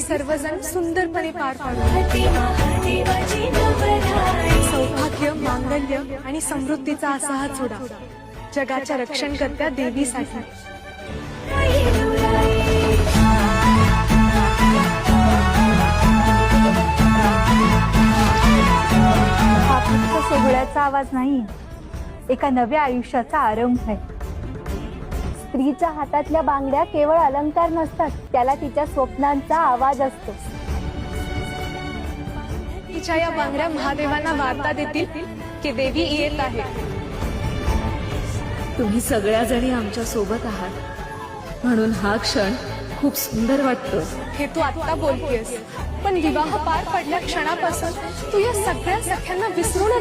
सर्वजण सुंदरपणे पार पाडू। सौभाग्य, मांगल्य आणि समृद्धीचा असा हा चुडा जगाच्या रक्षणकर्त्या देवीसाठी। हा फक्त सोहळ्याचा आवाज नाही, एका नव्या आयुष्याचा आरंभ आहे। स्त्रीच्या हातातल्या बांगड्या केवळ अलंकार नसतात, त्याला तिच्या स्वप्नांचा आवाज असतो। तिच्या या बांगड्या महादेवांना वार्ता देतील की देवी येत आहे। तुम्ही सगळ्या जणी आमच्या सोबत आहात म्हणून हा क्षण खूप सुंदर वाटतो। हे तू आता बोलतेस, पण विवाह पार पडल्या क्षणापासून तू या सगळ्या सख्यांना विसरून